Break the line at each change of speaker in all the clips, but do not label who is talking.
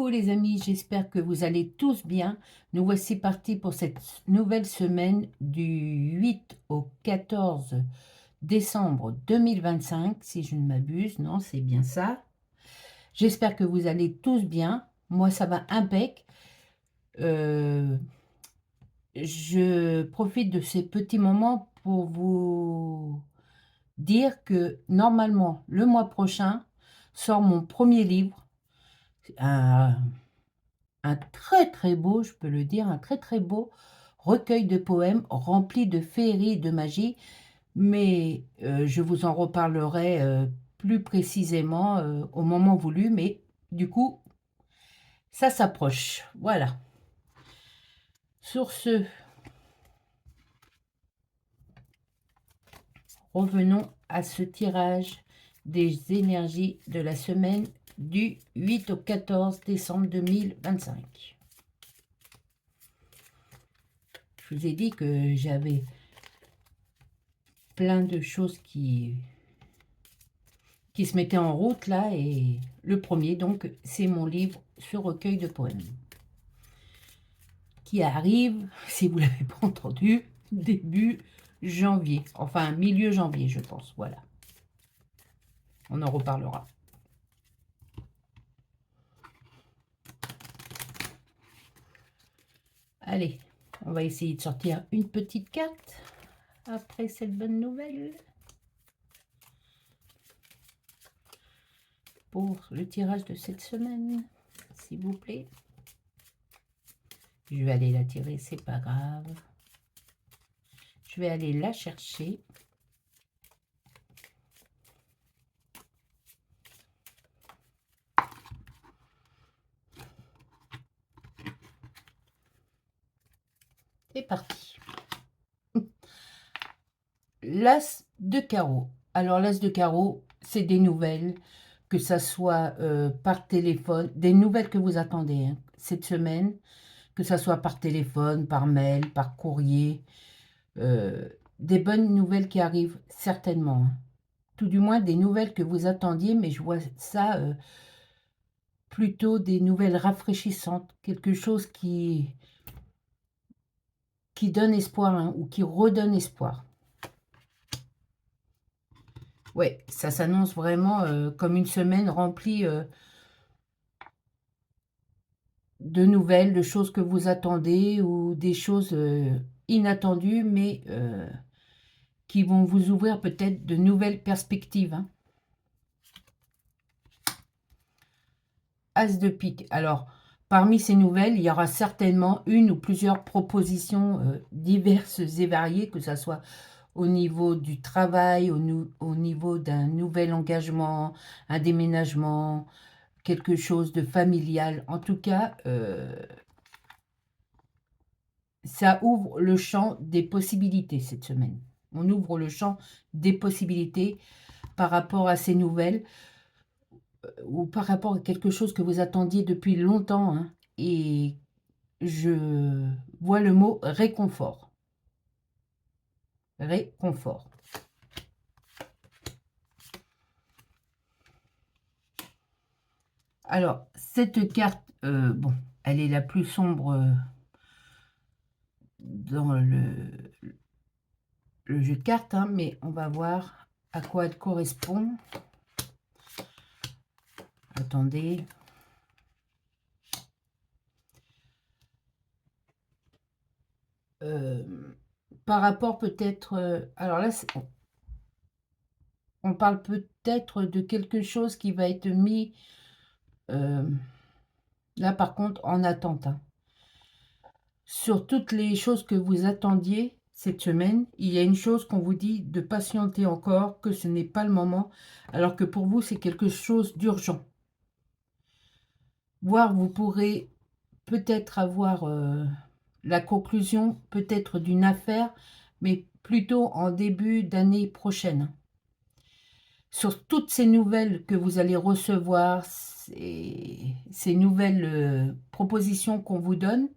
Coucou les amis, j'espère que vous allez tous bien. Nous voici partis pour cette nouvelle semaine du 8 au 14 décembre 2025, si je ne m'abuse. Non, c'est bien ça. J'espère que vous allez tous bien. Moi, ça va impec. Euh, je profite de ces petits moments pour vous dire que normalement, le mois prochain, sort mon premier livre. Un très très beau, je peux le dire, un très très beau recueil de poèmes rempli de féerie et de magie, mais je vous en reparlerai plus précisément au moment voulu, mais du coup, ça s'approche. Voilà. Sur ce, revenons à ce tirage des énergies de la semaine du 8 au 14 décembre 2025. Je vous ai dit que j'avais plein de choses qui se mettaient en route là, et le premier, donc, c'est mon livre, ce recueil de poèmes, qui arrive, si vous ne l'avez pas entendu, début janvier, enfin milieu janvier, je pense, voilà. On en reparlera. Allez, on va essayer de sortir une petite carte après cette bonne nouvelle pour le tirage de cette semaine, s'il vous plaît. Je vais aller la tirer, c'est pas grave. Je vais aller la chercher. C'est parti. L'as de carreau. Alors, l'as de carreau, c'est des nouvelles, que ça soit par téléphone, des nouvelles que vous attendez hein, cette semaine, que ça soit par téléphone, par mail, par courrier, des bonnes nouvelles qui arrivent certainement. Hein. Tout du moins des nouvelles que vous attendiez, mais je vois ça plutôt des nouvelles rafraîchissantes, quelque chose qui donne espoir hein, ou qui redonne espoir. Ouais, ça s'annonce vraiment comme une semaine remplie de nouvelles, de choses que vous attendez ou des choses inattendues, mais qui vont vous ouvrir peut-être de nouvelles perspectives. Hein. As de pique. Alors, parmi ces nouvelles, il y aura certainement une ou plusieurs propositions diverses et variées, que ce soit au niveau du travail, au niveau d'un nouvel engagement, un déménagement, quelque chose de familial. En tout cas, ça ouvre le champ des possibilités cette semaine. On ouvre le champ des possibilités par rapport à ces nouvelles ou par rapport à quelque chose que vous attendiez depuis longtemps. Hein, et je vois le mot réconfort. Réconfort. Alors, cette carte, bon, elle est la plus sombre dans le jeu de cartes, hein, mais on va voir à quoi elle correspond. Attendez. Par rapport peut-être... alors là, on parle peut-être de quelque chose qui va être mis... là, par contre, en attente. Hein. Sur toutes les choses que vous attendiez cette semaine, il y a une chose qu'on vous dit de patienter encore, que ce n'est pas le moment, alors que pour vous, c'est quelque chose d'urgent. Voire, vous pourrez peut-être avoir la conclusion peut-être d'une affaire, mais plutôt en début d'année prochaine. Sur toutes ces nouvelles que vous allez recevoir, ces nouvelles propositions qu'on vous donne,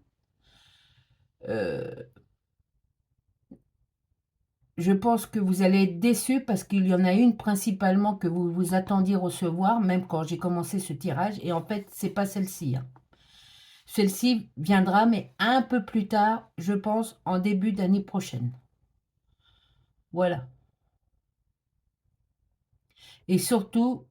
euh, je pense que vous allez être déçus parce qu'il y en a une principalement que vous vous attendiez recevoir, même quand j'ai commencé ce tirage, et en fait, c'est pas celle-ci, hein. Celle-ci viendra, mais un peu plus tard, je pense, en début d'année prochaine. Voilà. Et surtout,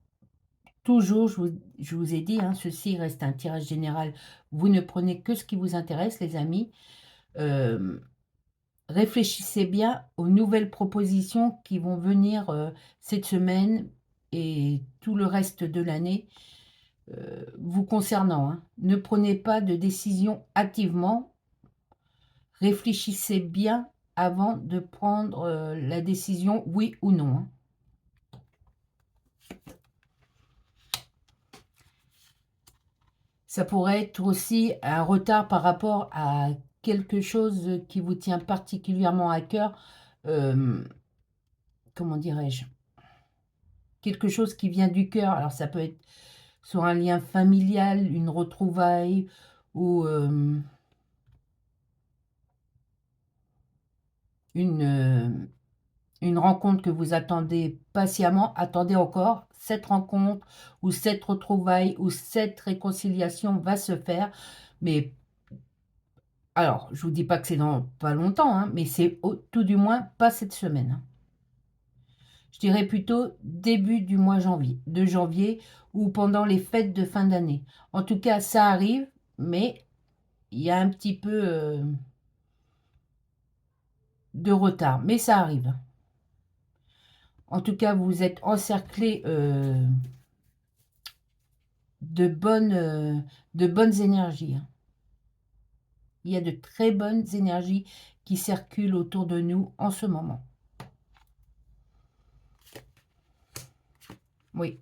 toujours, je vous ai dit, hein, ceci reste un tirage général. Vous ne prenez que ce qui vous intéresse, les amis. Euh, Réfléchissez bien aux nouvelles propositions qui vont venir cette semaine et tout le reste de l'année vous concernant, hein. Ne prenez pas de décision hâtivement. Réfléchissez bien avant de prendre la décision oui ou non, hein. Ça pourrait être aussi un retard par rapport à quelque chose qui vous tient particulièrement à cœur. euh, Comment dirais-je? Quelque chose qui vient du cœur. Alors ça peut être sur un lien familial, une retrouvaille ou une, euh, une rencontre que vous attendez patiemment. Attendez encore, cette rencontre ou cette retrouvaille ou cette réconciliation va se faire. Mais alors, je vous dis pas que c'est dans pas longtemps, hein, mais c'est tout du moins pas cette semaine, hein. Je dirais plutôt début du mois de janvier ou pendant les fêtes de fin d'année. En tout cas, ça arrive, mais il y a un petit peu de retard, mais ça arrive. En tout cas, vous êtes encerclé de bonnes énergies, hein. Il y a de très bonnes énergies qui circulent autour de nous en ce moment. Oui.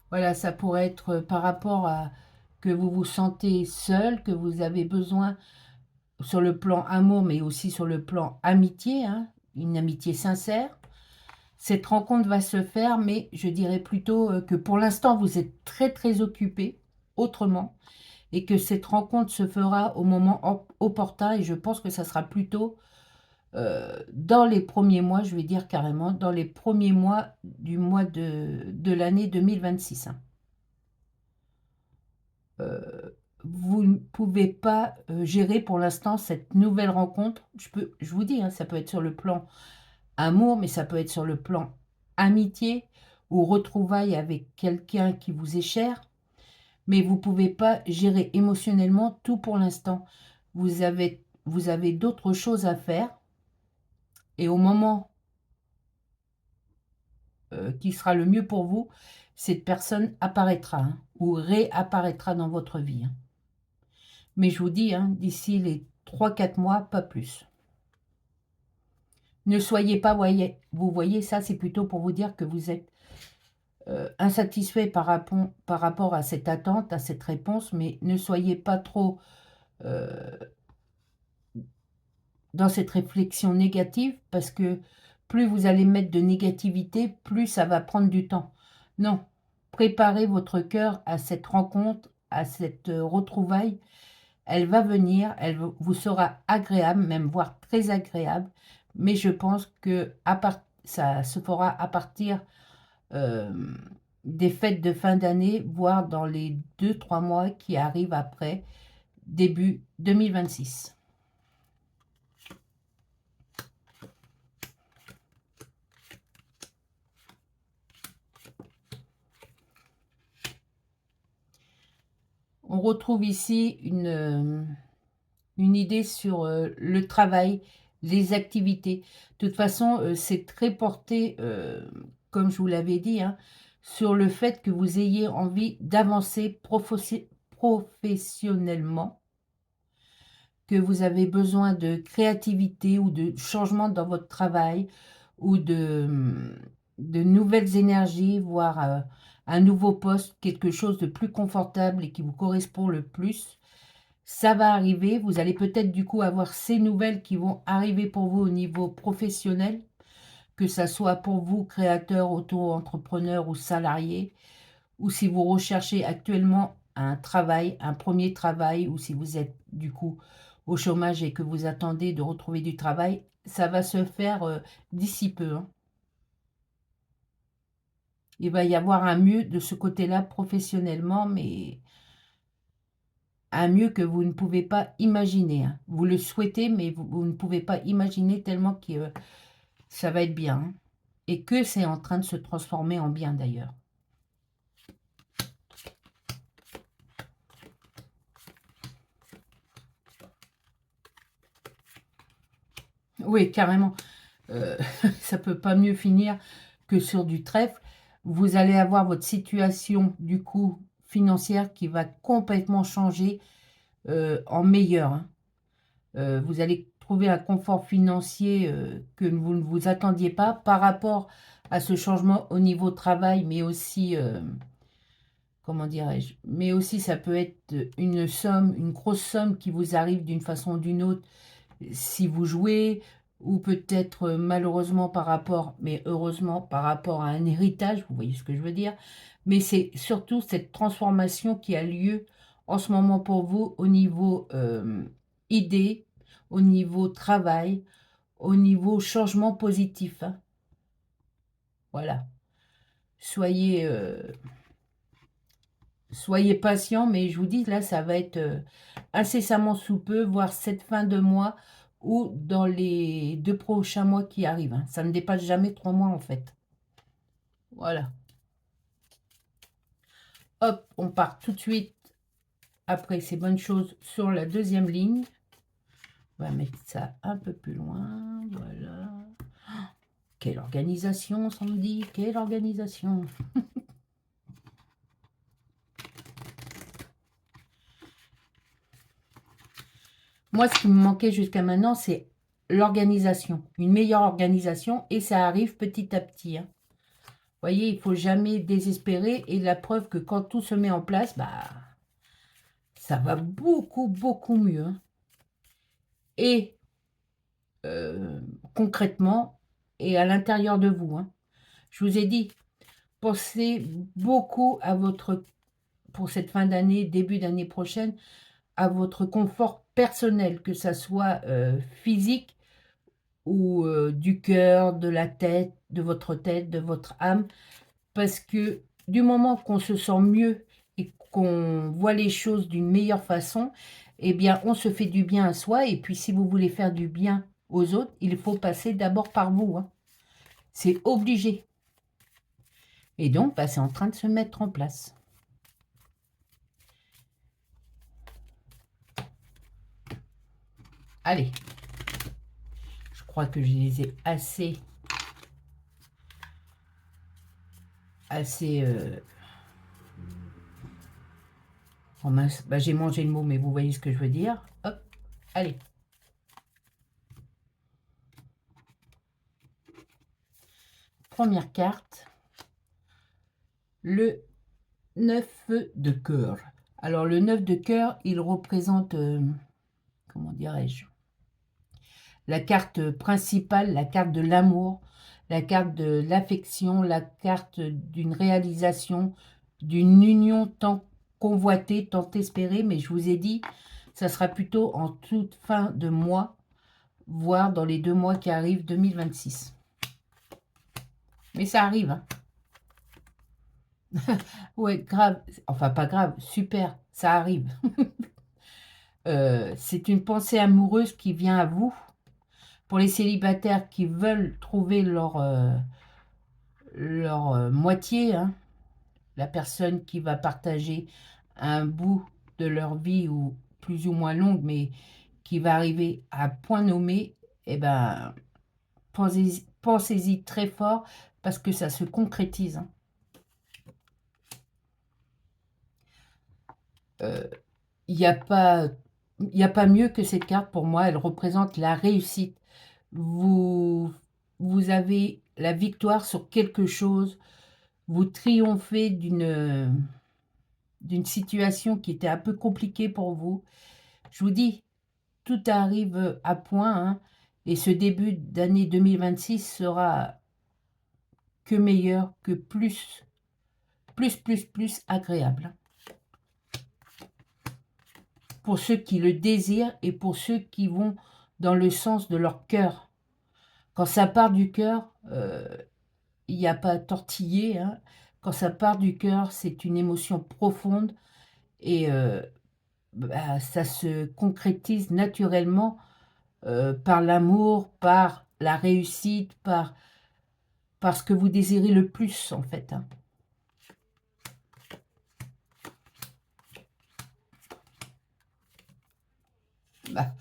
Voilà, ça pourrait être par rapport à que vous vous sentez seul, que vous avez besoin sur le plan amour, mais aussi sur le plan amitié, hein, une amitié sincère. Cette rencontre va se faire, mais je dirais plutôt que pour l'instant, vous êtes très très occupé autrement et que cette rencontre se fera au moment opportun et je pense que ça sera plutôt dans les premiers mois, je vais dire carrément, dans les premiers mois du mois de l'année 2026, hein. Euh, Vous ne pouvez pas gérer pour l'instant cette nouvelle rencontre. Je vous dis, hein, ça peut être sur le plan amour, mais ça peut être sur le plan amitié ou retrouvailles avec quelqu'un qui vous est cher. Mais vous ne pouvez pas gérer émotionnellement tout pour l'instant. Vous avez d'autres choses à faire et au moment qui sera le mieux pour vous, cette personne apparaîtra, hein, ou réapparaîtra dans votre vie, hein. Mais je vous dis, hein, d'ici les 3 4 mois, pas plus. Ne soyez pas, vous voyez, ça c'est plutôt pour vous dire que vous êtes insatisfait par rapport à cette attente, à cette réponse, mais ne soyez pas trop euh, dans cette réflexion négative, parce que plus vous allez mettre de négativité, plus ça va prendre du temps. Non, préparez votre cœur à cette rencontre, à cette retrouvaille. Elle va venir, vous sera agréable, même voire très agréable, mais je pense que ça se fera à partir euh, des fêtes de fin d'année, voire dans les 2 3 mois qui arrivent après, début 2026. On retrouve ici une idée sur le travail, les activités. De toute façon, c'est très porté, comme je vous l'avais dit, hein, sur le fait que vous ayez envie d'avancer professionnellement, que vous avez besoin de créativité ou de changement dans votre travail ou de nouvelles énergies, voire un nouveau poste, quelque chose de plus confortable et qui vous correspond le plus. Ça va arriver, vous allez peut-être du coup avoir ces nouvelles qui vont arriver pour vous au niveau professionnel, que ça soit pour vous, créateur, auto-entrepreneur ou salarié, ou si vous recherchez actuellement un travail, un premier travail, ou si vous êtes du coup au chômage et que vous attendez de retrouver du travail, ça va se faire d'ici peu, hein. Il va y avoir un mieux de ce côté-là professionnellement, mais un mieux que vous ne pouvez pas imaginer, hein. Vous le souhaitez, mais vous ne pouvez pas imaginer tellement que ça va être bien, hein. Et que c'est en train de se transformer en bien d'ailleurs. Oui, carrément. Ça peut pas mieux finir que sur du trèfle. Vous allez avoir votre situation, du coup, financière qui va complètement changer en meilleur, hein. Vous allez trouver un confort financier que vous ne vous attendiez pas par rapport à ce changement au niveau travail, mais aussi, comment dirais-je, mais aussi ça peut être une somme, une grosse somme qui vous arrive d'une façon ou d'une autre si vous jouez, ou peut-être malheureusement par rapport, mais heureusement par rapport à un héritage, vous voyez ce que je veux dire. Mais c'est surtout cette transformation qui a lieu en ce moment pour vous au niveau idée, au niveau travail, au niveau changement positif, hein. Voilà. Soyez, soyez patient, mais je vous dis, là, ça va être incessamment sous peu, voire cette fin de mois ou dans les 2 prochains mois qui arrivent, hein. Ça ne dépasse jamais 3 mois, en fait. Voilà. Hop, on part tout de suite après ces bonnes choses sur la deuxième ligne. On va mettre ça un peu plus loin. Voilà. Quelle organisation, Sandy, quelle organisation. Moi, ce qui me manquait jusqu'à maintenant, c'est l'organisation. Une meilleure organisation, et ça arrive petit à petit, hein. Vous voyez, il ne faut jamais désespérer, et la preuve que quand tout se met en place, bah, ça va beaucoup, beaucoup mieux, hein. Et concrètement, et à l'intérieur de vous, hein. Je vous ai dit, pensez beaucoup à votre, pour cette fin d'année, début d'année prochaine, à votre confort personnel, que ça soit physique ou du cœur, de la tête, de votre âme, parce que du moment qu'on se sent mieux et qu'on voit les choses d'une meilleure façon, eh bien, on se fait du bien à soi. Et puis, si vous voulez faire du bien aux autres, il faut passer d'abord par vous, hein. C'est obligé. Et donc, bah, c'est en train de se mettre en place. Allez, je crois que je les ai assez oh mince, bah, j'ai mangé le mot, mais vous voyez ce que je veux dire. Hop, allez. Première carte, le 9 de cœur. Alors, le 9 de cœur, il représente, comment dirais-je, la carte principale, la carte de l'amour, la carte de l'affection, la carte d'une réalisation, d'une union tant convoitée, tant espérée. Mais je vous ai dit, ça sera plutôt en toute fin de mois, voire dans les 2 mois qui arrivent, 2026. Mais ça arrive, hein. Ouais, grave. Enfin, pas grave, super, ça arrive. C'est une pensée amoureuse qui vient à vous. Pour les célibataires qui veulent trouver leur moitié, hein, la personne qui va partager un bout de leur vie, ou plus ou moins longue, mais qui va arriver à point nommé, eh ben, pensez-y très fort, parce que ça se concrétise, hein. Il n'y a pas, il y a pas mieux que cette carte pour moi. Elle représente la réussite. Vous, vous avez la victoire sur quelque chose. Vous triomphez d'une situation qui était un peu compliquée pour vous. Je vous dis, tout arrive à point, hein, et ce début d'année 2026 sera que meilleur, que plus agréable. pour ceux qui le désirent et pour ceux qui vont dans le sens de leur cœur. Quand ça part du cœur, il n'y a pas à tortiller, hein. Quand ça part du cœur, c'est une émotion profonde et bah, ça se concrétise naturellement, par l'amour, par la réussite, par ce que vous désirez le plus, en fait, hein. Bah,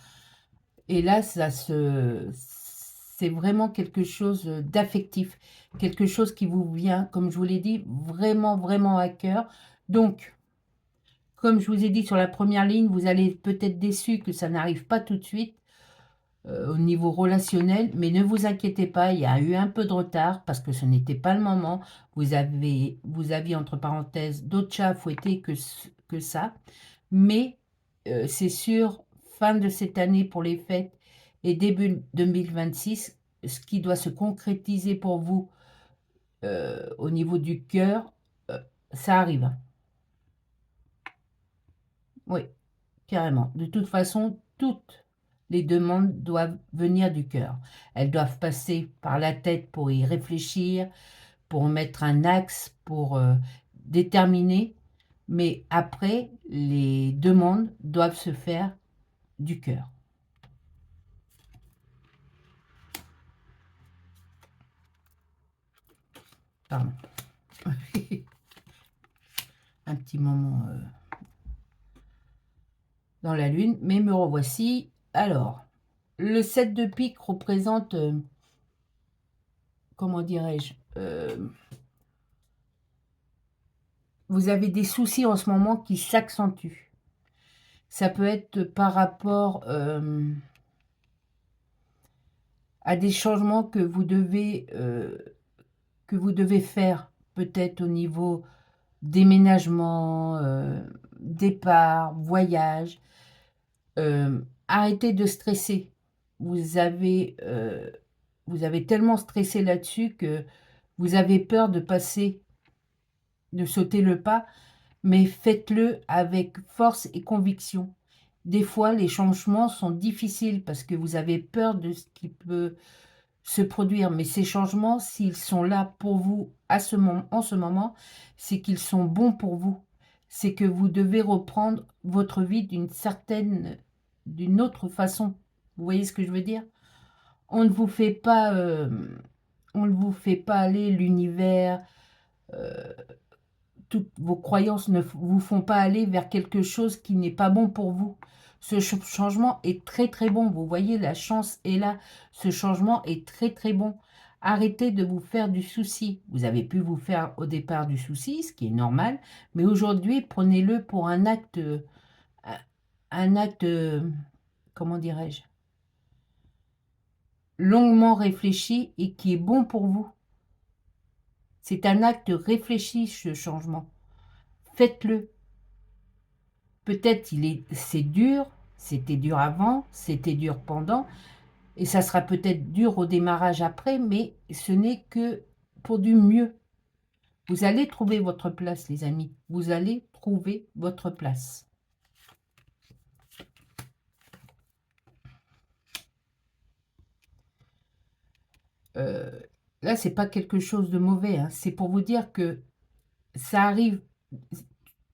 et là, c'est vraiment quelque chose, d'affectif, quelque chose qui vous vient, comme je vous l'ai dit, vraiment, vraiment à cœur. Donc, comme je vous ai dit sur la première ligne, vous allez peut-être déçu que ça n'arrive pas tout de suite, au niveau relationnel, mais ne vous inquiétez pas, il y a eu un peu de retard parce que ce n'était pas le moment. Vous aviez entre parenthèses d'autres chats à fouetter que ça, mais c'est sûr, fin de cette année pour les fêtes et début 2026, ce qui doit se concrétiser pour vous au niveau du cœur, heu, ça arrive, hein. Oui, carrément. De toute façon, toutes les demandes doivent venir du cœur. Elles doivent passer par la tête pour y réfléchir, pour mettre un axe, pour déterminer, mais après, les demandes doivent se faire du cœur. Pardon. Un petit moment dans la lune, mais me revoici. Alors, le 7 de pique représente, comment dirais-je, vous avez des soucis en ce moment qui s'accentuent. Ça peut être par rapport à des changements que vous devez faire, peut-être au niveau déménagement, départ, voyage. Arrêtez de stresser. Vous avez, heu, vous avez tellement stressé là-dessus que vous avez peur de sauter le pas, mais faites-le avec force et conviction. Des fois, les changements sont difficiles parce que vous avez peur de ce qui peut se produire, mais ces changements, s'ils sont là pour vous en ce moment, c'est qu'ils sont bons pour vous. C'est que vous devez reprendre votre vie d'une autre façon. Vous voyez ce que je veux dire? On ne vous fait pas, on ne vous fait pas aller l'univers, heu, toutes vos croyances ne vous font pas aller vers quelque chose qui n'est pas bon pour vous. Ce changement est très, très bon. Vous voyez, la chance est là. Ce changement est très, très bon. Arrêtez de vous faire du souci. Vous avez pu vous faire au départ du souci, ce qui est normal, mais aujourd'hui, prenez-le pour un acte, comment dirais-je? Longuement réfléchi et qui est bon pour vous. C'est un acte réfléchi, ce changement. Faites-le. Peut-être c'est dur, c'était dur avant, c'était dur pendant, et ça sera peut-être dur au démarrage après, mais ce n'est que pour du mieux. Vous allez trouver votre place, les amis. Vous allez trouver votre place. Euh, Là, c'est pas quelque chose de mauvais, hein. C'est pour vous dire que ça arrive.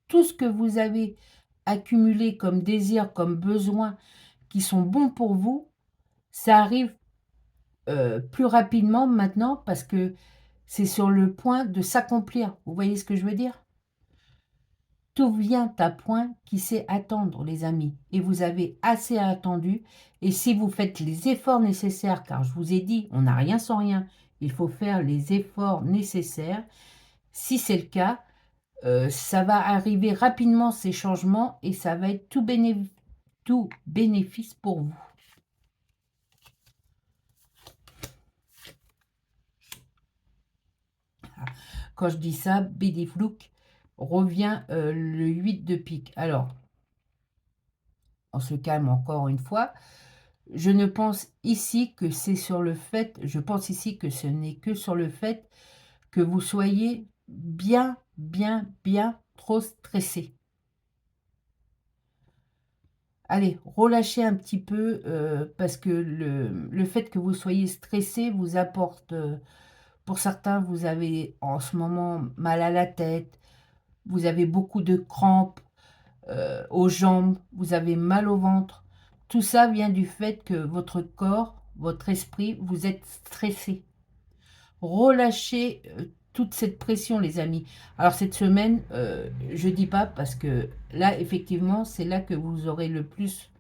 Tout ce que vous avez accumulé comme désir, comme besoin, qui sont bons pour vous, ça arrive plus rapidement maintenant parce que c'est sur le point de s'accomplir. Vous voyez ce que je veux dire? Tout vient à point qui sait attendre, les amis. Et vous avez assez attendu. Et si vous faites les efforts nécessaires, car je vous ai dit, on n'a rien sans rien, il faut faire les efforts nécessaires. Si c'est le cas, ça va arriver rapidement ces changements et ça va être tout bénéfice pour vous. Quand je dis ça, Bidi Flouk revient le 8 de pique. Alors, on se calme encore une fois. Je ne pense ici que c'est sur le fait, je pense ici que ce n'est que sur le fait que vous soyez bien trop stressé. Allez, relâchez un petit peu, parce que le fait que vous soyez stressé vous apporte, pour certains, vous avez en ce moment mal à la tête, vous avez beaucoup de crampes, aux jambes, vous avez mal au ventre. Tout ça vient du fait que votre corps, votre esprit, vous êtes stressé. Relâchez, toute cette pression les amis. Alors cette semaine, je dis pas parce que là effectivement, c'est là que vous aurez le plus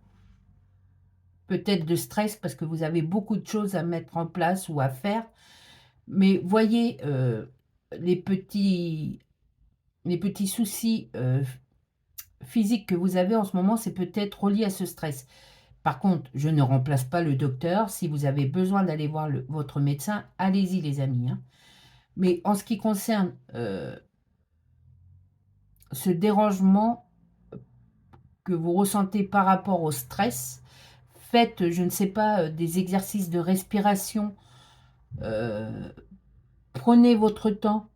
peut-être de stress parce que vous avez beaucoup de choses à mettre en place ou à faire. Mais voyez, les petits les petits soucis, physiques que vous avez en ce moment, c'est peut-être relié à ce stress. Par contre, je ne remplace pas le docteur. Si vous avez besoin d'aller voir votre médecin, allez-y les amis, hein. Mais en ce qui concerne, ce dérangement que vous ressentez par rapport au stress, faites, je ne sais pas, des exercices de respiration, heu, prenez votre temps,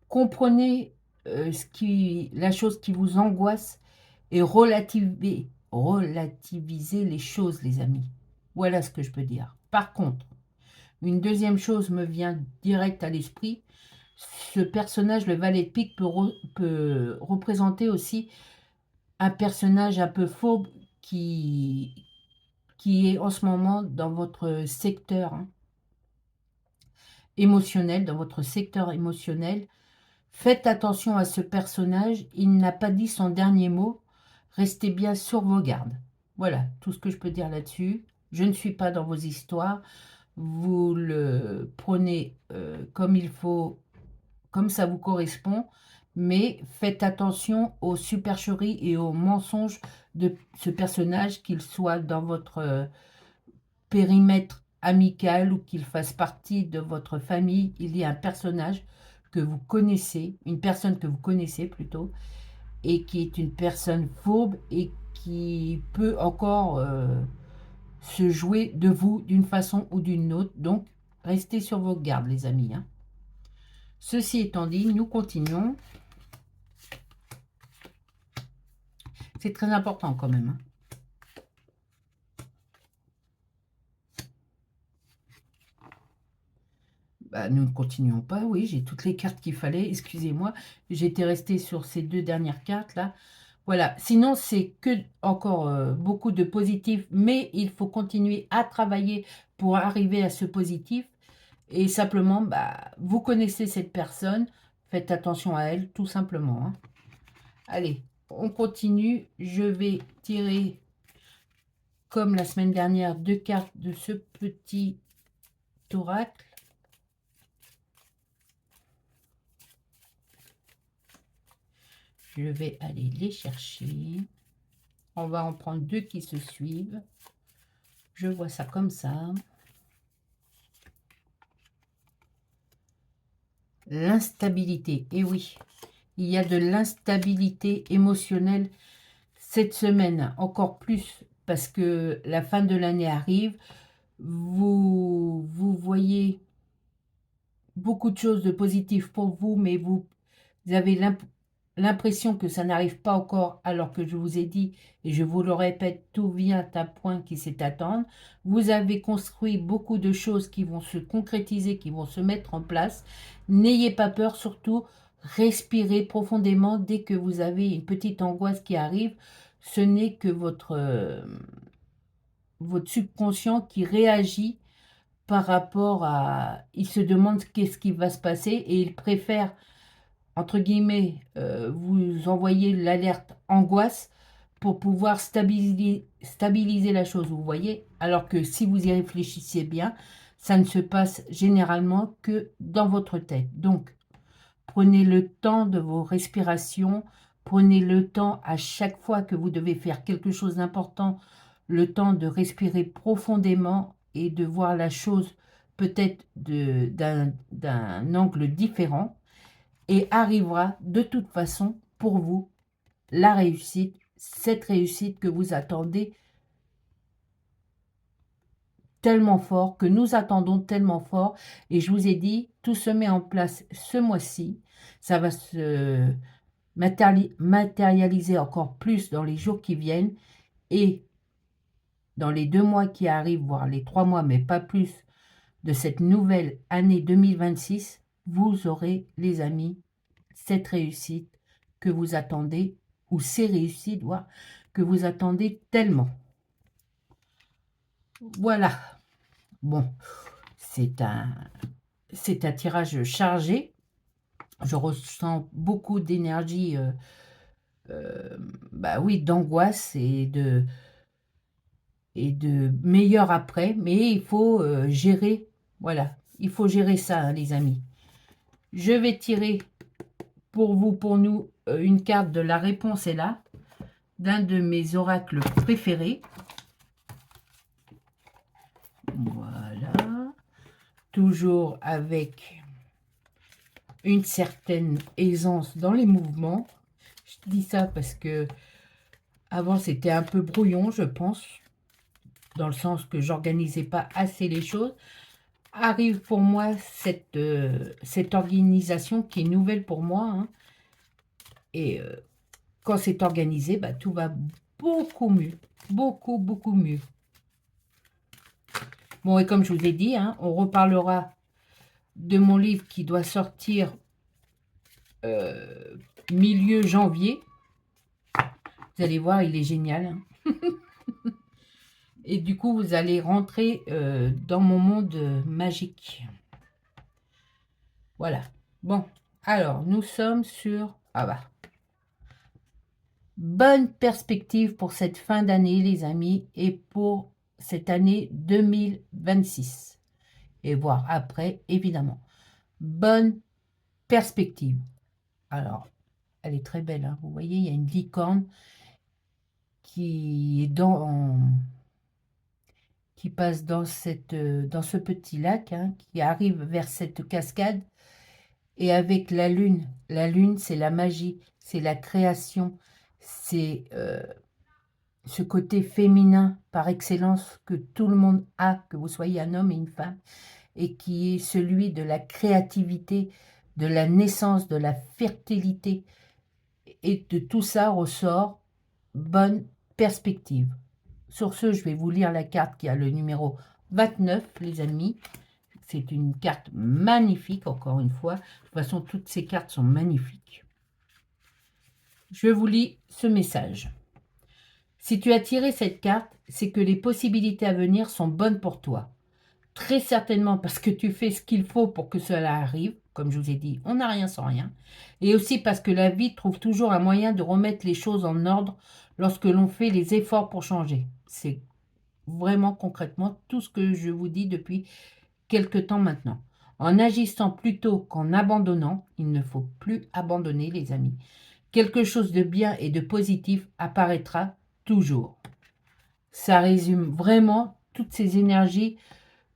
comprenez, la chose qui vous angoisse et relativisez les choses les amis. Voilà ce que je peux dire. Par contre, une deuxième chose me vient direct à l'esprit, ce personnage, le valet de pique, peut représenter aussi un personnage un peu fauve qui est en ce moment dans votre secteur, hein, émotionnel, dans votre secteur émotionnel. Faites attention à ce personnage, il n'a pas dit son dernier mot, restez bien sur vos gardes. Voilà, tout ce que je peux dire là-dessus. Je ne suis pas dans vos histoires, vous le prenez, comme il faut, comme ça vous correspond, mais faites attention aux supercheries et aux mensonges de ce personnage, qu'il soit dans votre, périmètre amical ou qu'il fasse partie de votre famille. Il y a un personnage que vous connaissez, une personne que vous connaissez plutôt, et qui est une personne fourbe et qui peut encore, se jouer de vous d'une façon ou d'une autre. Donc, restez sur vos gardes les amis, hein. Ceci étant dit, nous continuons. C'est très important quand même, hein. Bah, nous ne continuons pas, oui, j'ai toutes les cartes qu'il fallait, excusez-moi. J'étais restée sur ces 2 dernières cartes là. Voilà, sinon c'est que encore, beaucoup de positif, mais il faut continuer à travailler pour arriver à ce positif et simplement, bah, vous connaissez cette personne, faites attention à elle, tout simplement, hein. Allez, on continue. Je vais tirer, comme la semaine dernière, 2 cartes de ce petit oracle. Je vais aller les chercher. On va en prendre 2 qui se suivent. Je vois ça comme ça. L'instabilité. Et oui, il y a de l'instabilité émotionnelle cette semaine, encore plus parce que la fin de l'année arrive. Vous voyez beaucoup de choses de positives pour vous, mais vous avez l'impression que ça n'arrive pas encore, alors que je vous ai dit, et je vous le répète, tout vient à point qui sait attendre. Vous avez construit beaucoup de choses qui vont se concrétiser, qui vont se mettre en place. N'ayez pas peur, surtout, respirez profondément dès que vous avez une petite angoisse qui arrive. Ce n'est que votre subconscient qui réagit par rapport à... Il se demande qu'est-ce qui va se passer et il préfère entre guillemets, vous envoyez l'alerte angoisse pour pouvoir stabiliser la chose, vous voyez? Alors que si vous y réfléchissiez bien, ça ne se passe généralement que dans votre tête. Donc, prenez le temps de vos respirations, prenez le temps à chaque fois que vous devez faire quelque chose d'important, le temps de respirer profondément et de voir la chose peut-être d'un angle différent et arrivera de toute façon pour vous la réussite, cette réussite que vous attendez tellement fort, que nous attendons tellement fort. Et je vous ai dit, tout se met en place ce mois-ci. Ça va se matérialiser encore plus dans les jours qui viennent. Et dans les 2 mois qui arrivent, voire les 3 mois, mais pas plus, de cette nouvelle année 2026, vous aurez, les amis, cette réussite que vous attendez, ou ces réussites, voire que vous attendez tellement. Voilà. Bon, c'est un tirage chargé. Je ressens beaucoup d'énergie, bah oui, d'angoisse et de meilleur après, mais il faut gérer, voilà, il faut gérer ça, hein, les amis. Je vais tirer pour vous, pour nous, une carte de la réponse est là, d'un de mes oracles préférés. Voilà, toujours avec une certaine aisance dans les mouvements. Je dis ça parce que avant c'était un peu brouillon, je pense, dans le sens que j'organisais pas assez les choses. Arrive pour moi cette organisation qui est nouvelle pour moi, hein. Et quand c'est organisé, bah, tout va beaucoup mieux, beaucoup mieux. Bon, et comme je vous ai dit, hein, on reparlera de mon livre qui doit sortir milieu janvier. Vous allez voir, il est génial, hein. Et du coup, vous allez rentrer dans mon monde magique. Voilà. Bon, alors, nous sommes sur... Ah bah. Bonne perspective pour cette fin d'année, les amis, et pour cette année 2026. Et voire après, évidemment. Bonne perspective. Alors, elle est très belle, hein. Vous voyez, il y a une licorne qui est qui passe dans ce petit lac, hein, qui arrive vers cette cascade, et avec la lune. La lune, c'est la magie, c'est la création, c'est ce côté féminin par excellence que tout le monde a, que vous soyez un homme et une femme, et qui est celui de la créativité, de la naissance, de la fertilité, et de tout ça ressort bonne perspective. Sur ce, je vais vous lire la carte qui a le numéro 29, les amis. C'est une carte magnifique, encore une fois. De toute façon, toutes ces cartes sont magnifiques. Je vous lis ce message. Si tu as tiré cette carte, c'est que les possibilités à venir sont bonnes pour toi. Très certainement parce que tu fais ce qu'il faut pour que cela arrive. Comme je vous ai dit, on n'a rien sans rien. Et aussi parce que la vie trouve toujours un moyen de remettre les choses en ordre lorsque l'on fait les efforts pour changer. C'est vraiment concrètement tout ce que je vous dis depuis quelque temps maintenant. En agissant plutôt qu'en abandonnant, il ne faut plus abandonner, les amis. Quelque chose de bien et de positif apparaîtra toujours. Ça résume vraiment toutes ces énergies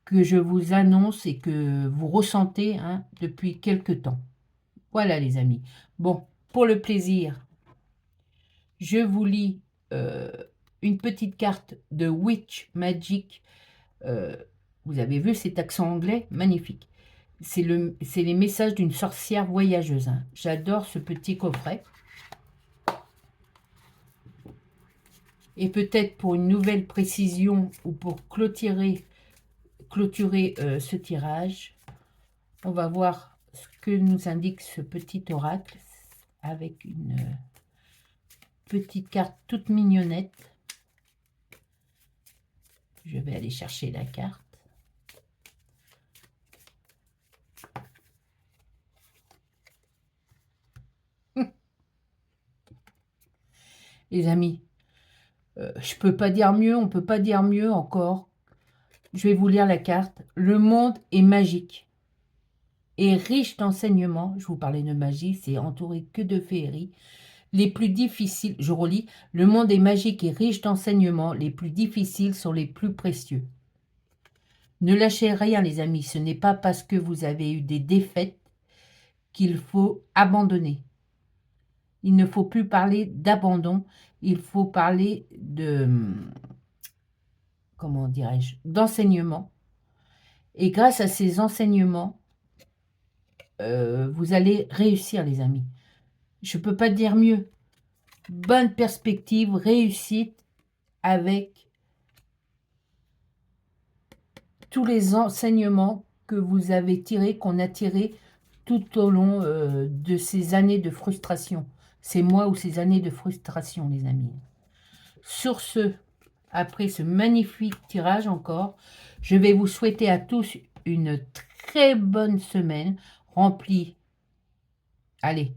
que je vous annonce et que vous ressentez, hein, depuis quelque temps. Voilà, les amis. Bon, pour le plaisir, je vous lis une petite carte de Witch Magic. Vous avez vu cet accent anglais magnifique. C'est les messages d'une sorcière voyageuse, hein. J'adore ce petit coffret. Et peut-être pour une nouvelle précision ou pour clôturer ce tirage, on va voir ce que nous indique ce petit oracle avec une petite carte toute mignonnette. Je vais aller chercher la carte. Les amis, je peux pas dire mieux, on peut pas dire mieux encore. Je vais vous lire la carte. Le monde est magique et riche d'enseignements. Je vous parlais de magie, c'est entouré que de féeries. Les plus difficiles, je relis, le monde est magique et riche d'enseignements. Les plus difficiles sont les plus précieux. Ne lâchez rien, les amis. Ce n'est pas parce que vous avez eu des défaites qu'il faut abandonner. Il ne faut plus parler d'abandon. Il faut parler de, comment dirais-je, d'enseignement. Et grâce à ces enseignements, vous allez réussir, les amis. Je ne peux pas dire mieux. Bonne perspective, réussite, avec tous les enseignements que vous avez tirés, qu'on a tirés tout au long de ces années de frustration. Ces mois ou ces années de frustration, les amis. Sur ce, après ce magnifique tirage encore, je vais vous souhaiter à tous une très bonne semaine remplie, allez,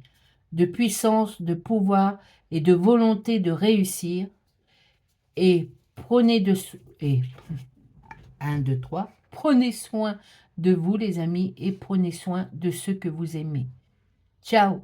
de puissance, de pouvoir et de volonté de réussir. Et prenez de... Et 1, 2, 3. Prenez soin de vous, les amis, et prenez soin de ceux que vous aimez. Ciao!